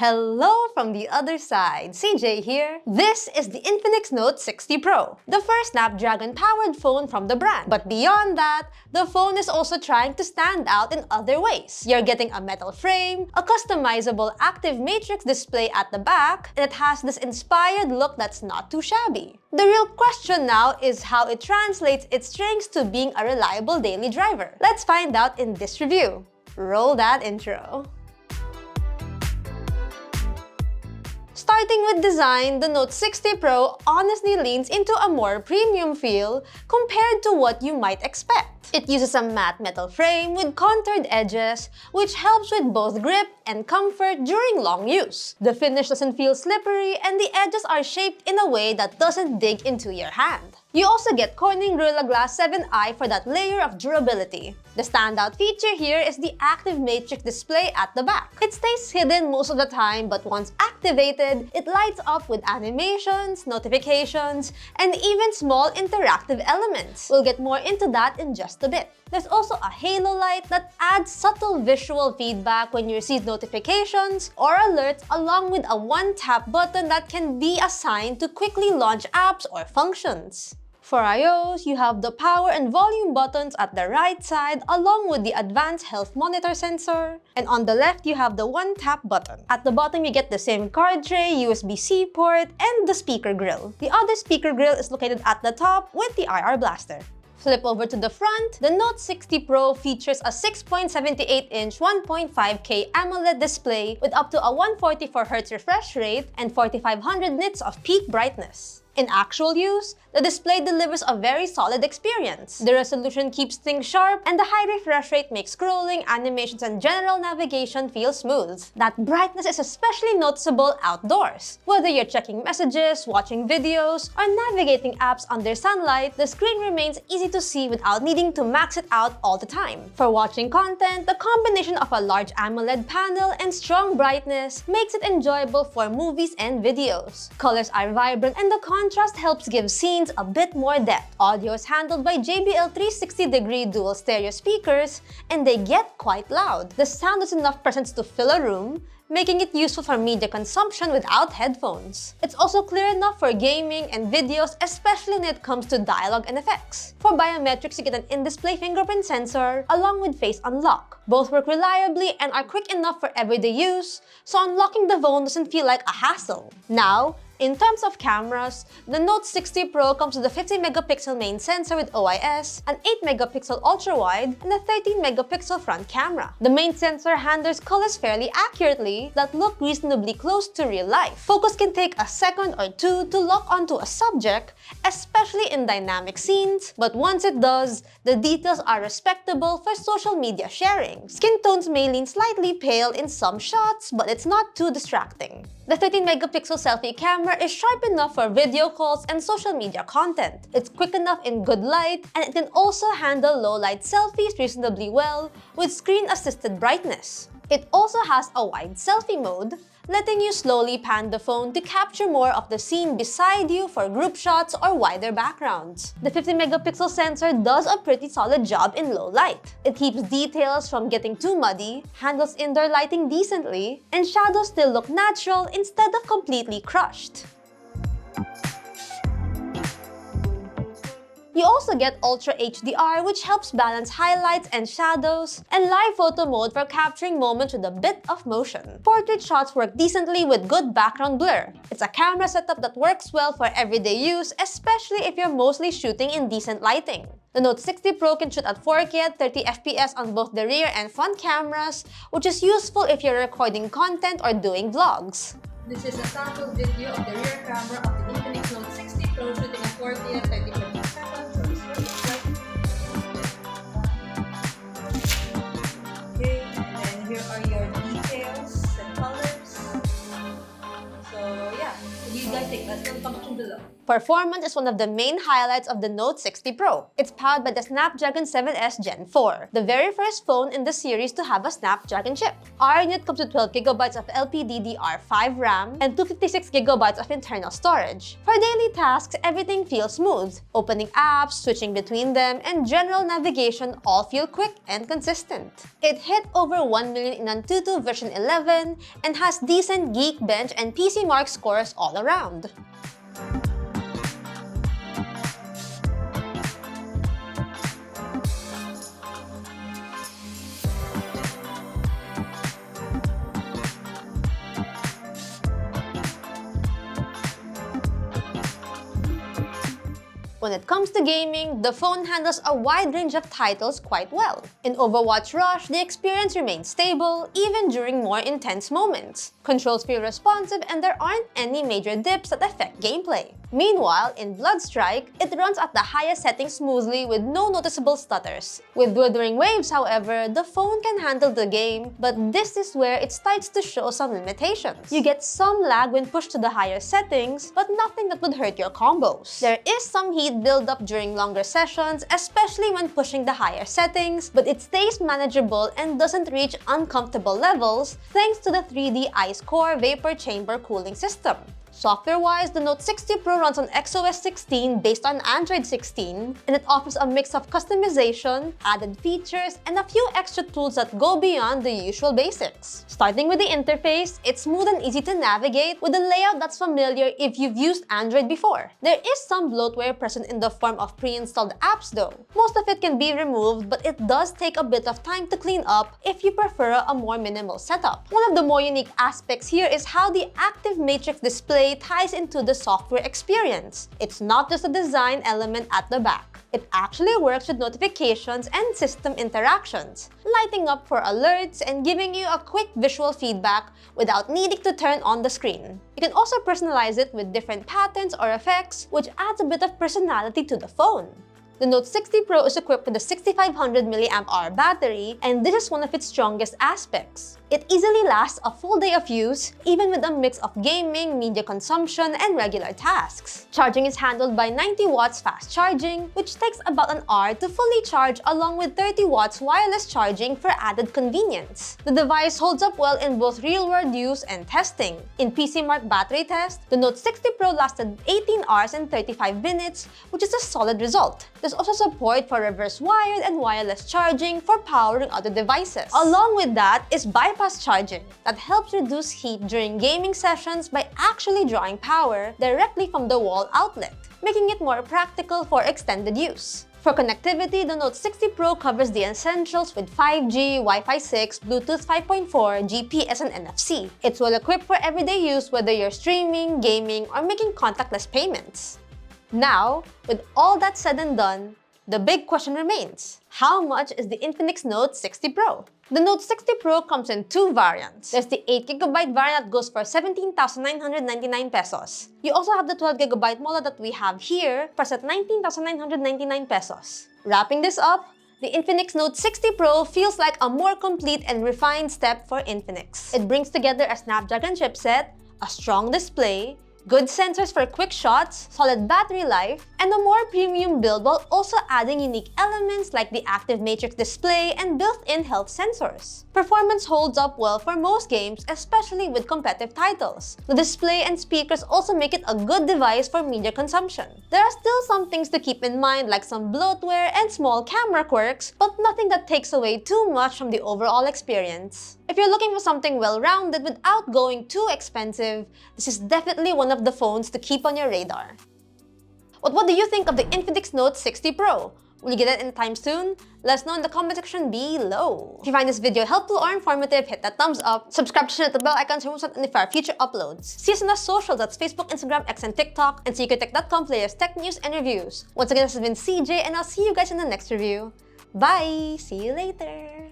Hello from the other side, CJ here. This is the Infinix Note 60 Pro, the first Snapdragon-powered phone from the brand. But beyond that, the phone is also trying to stand out in other ways. You're getting a metal frame, a customizable active matrix display at the back, and it has this inspired look that's not too shabby. The real question now is how it translates its strengths to being a reliable daily driver. Let's find out in this review. Roll that intro. Starting with design, the Note 60 Pro honestly leans into a more premium feel compared to what you might expect. It uses a matte metal frame with contoured edges, which helps with both grip and comfort during long use. The finish doesn't feel slippery and the edges are shaped in a way that doesn't dig into your hand. You also get Corning Gorilla Glass 7i for that layer of durability. The standout feature here is the active matrix display at the back. It stays hidden most of the time, but once activated, it lights up with animations, notifications, and even small interactive elements. We'll get more into that in just a bit. There's also a halo light that adds subtle visual feedback when you receive notifications or alerts, along with a one-tap button that can be assigned to quickly launch apps or functions. For iOS, you have the power and volume buttons at the right side along with the advanced health monitor sensor. And on the left, you have the one-tap button. At the bottom, you get the SIM card tray, USB-C port, and the speaker grill. The other speaker grill is located at the top with the IR blaster. Flip over to the front, the Note 60 Pro features a 6.78-inch 1.5K AMOLED display with up to a 144Hz refresh rate and 4500 nits of peak brightness. In actual use, the display delivers a very solid experience. The resolution keeps things sharp, and the high refresh rate makes scrolling, animations, and general navigation feel smooth. That brightness is especially noticeable outdoors. Whether you're checking messages, watching videos, or navigating apps under sunlight, the screen remains easy to see without needing to max it out all the time. For watching content, the combination of a large AMOLED panel and strong brightness makes it enjoyable for movies and videos. Colors are vibrant, and the contrast helps give scenes a bit more depth. Audio is handled by JBL 360-degree dual stereo speakers, and they get quite loud. The sound is enough presence to fill a room, making it useful for media consumption without headphones. It's also clear enough for gaming and videos, especially when it comes to dialogue and effects. For biometrics, you get an in-display fingerprint sensor along with face unlock. Both work reliably and are quick enough for everyday use, so unlocking the phone doesn't feel like a hassle. Now, in terms of cameras, the Note 60 Pro comes with a 50-megapixel main sensor with OIS, an 8-megapixel ultra-wide, and a 13-megapixel front camera. The main sensor handles colors fairly accurately that look reasonably close to real life. Focus can take a second or two to lock onto a subject, especially in dynamic scenes, but once it does, the details are respectable for social media sharing. Skin tones may lean slightly pale in some shots, but it's not too distracting. The 13-megapixel selfie camera is sharp enough for video calls and social media content. It's quick enough in good light, and it can also handle low-light selfies reasonably well with screen-assisted brightness. It also has a wide selfie mode, letting you slowly pan the phone to capture more of the scene beside you for group shots or wider backgrounds. The 50-megapixel sensor does a pretty solid job in low light. It keeps details from getting too muddy, handles indoor lighting decently, and shadows still look natural instead of completely crushed. You also get Ultra HDR, which helps balance highlights and shadows, and live photo mode for capturing moments with a bit of motion. Portrait shots work decently with good background blur. It's a camera setup that works well for everyday use, especially if you're mostly shooting in decent lighting. The Note 60 Pro can shoot at 4K at 30 FPS on both the rear and front cameras, which is useful if you're recording content or doing vlogs. This is a sample video of the rear camera of the Infinix Note 60 Pro shooting at 4K at 30 FPS. Okay, and then here are your details and colors. So yeah, what do you guys think? Let's go to shown below. Performance is one of the main highlights of the Note 60 Pro. It's powered by the Snapdragon 7S Gen 4, the very first phone in the series to have a Snapdragon chip. Our unit comes with 12GB of LPDDR5 RAM and 256GB of internal storage. For daily tasks, everything feels smooth. Opening apps, switching between them, and general navigation all feel quick and consistent. It hit over 1 million in Antutu version 11 and has decent Geekbench and PCMark scores all around. When it comes to gaming, the phone handles a wide range of titles quite well. In Overwatch Rush, the experience remains stable even during more intense moments. Controls feel responsive and there aren't any major dips that affect gameplay. Meanwhile, in Bloodstrike, it runs at the highest settings smoothly with no noticeable stutters. With Withering Waves, however, the phone can handle the game, but this is where it starts to show some limitations. You get some lag when pushed to the higher settings, but nothing that would hurt your combos. There is some heat build-up during longer sessions, especially when pushing the higher settings, but it stays manageable and doesn't reach uncomfortable levels thanks to the 3D Ice Core Vapor Chamber cooling system. Software-wise, the Note 60 Pro runs on XOS 16 based on Android 16, and it offers a mix of customization, added features, and a few extra tools that go beyond the usual basics. Starting with the interface, it's smooth and easy to navigate with a layout that's familiar if you've used Android before. There is some bloatware present in the form of pre-installed apps though. Most of it can be removed, but it does take a bit of time to clean up if you prefer a more minimal setup. One of the more unique aspects here is how the active matrix display ties into the software experience. It's not just a design element at the back. It actually works with notifications and system interactions, lighting up for alerts and giving you a quick visual feedback without needing to turn on the screen. You can also personalize it with different patterns or effects, which adds a bit of personality to the phone. The Note 60 Pro is equipped with a 6500 mAh battery, and this is one of its strongest aspects. It easily lasts a full day of use, even with a mix of gaming, media consumption, and regular tasks. Charging is handled by 90 watts fast charging, which takes about an hour to fully charge, along with 30 watts wireless charging for added convenience. The device holds up well in both real-world use and testing. In PCMark battery test, the Note 60 Pro lasted 18 hours and 35 minutes, which is a solid result. There's also support for reverse wired and wireless charging for powering other devices. Along with that is bypass charging that helps reduce heat during gaming sessions by actually drawing power directly from the wall outlet, making it more practical for extended use. For connectivity, the Note 60 Pro covers the essentials with 5G, Wi-Fi 6, Bluetooth 5.4, GPS, and NFC. It's well equipped for everyday use whether you're streaming, gaming, or making contactless payments. Now, with all that said and done, the big question remains: how much is the Infinix Note 60 Pro? The Note 60 Pro comes in two variants. There's the 8GB variant that goes for 17,999 pesos. You also have the 12GB model that we have here, priced at 19,999 pesos. Wrapping this up, the Infinix Note 60 Pro feels like a more complete and refined step for Infinix. It brings together a Snapdragon chipset, a strong display, good sensors for quick shots, solid battery life, and a more premium build while also adding unique elements like the active matrix display and built-in health sensors. Performance holds up well for most games, especially with competitive titles. The display and speakers also make it a good device for media consumption. There are still some things to keep in mind like some bloatware and small camera quirks, but nothing that takes away too much from the overall experience. If you're looking for something well-rounded without going too expensive, this is definitely one of the phones to keep on your radar. But what do you think of the Infinix Note 60 Pro? Will you get it anytime soon? Let us know in the comment section below. If you find this video helpful or informative, hit that thumbs up, subscribe to the bell icon so you won't miss our future uploads. See us on our socials, that's Facebook, Instagram, X, and TikTok, and secrettech.com for latest tech news and reviews. Once again, this has been CJ, and I'll see you guys in the next review. Bye! See you later!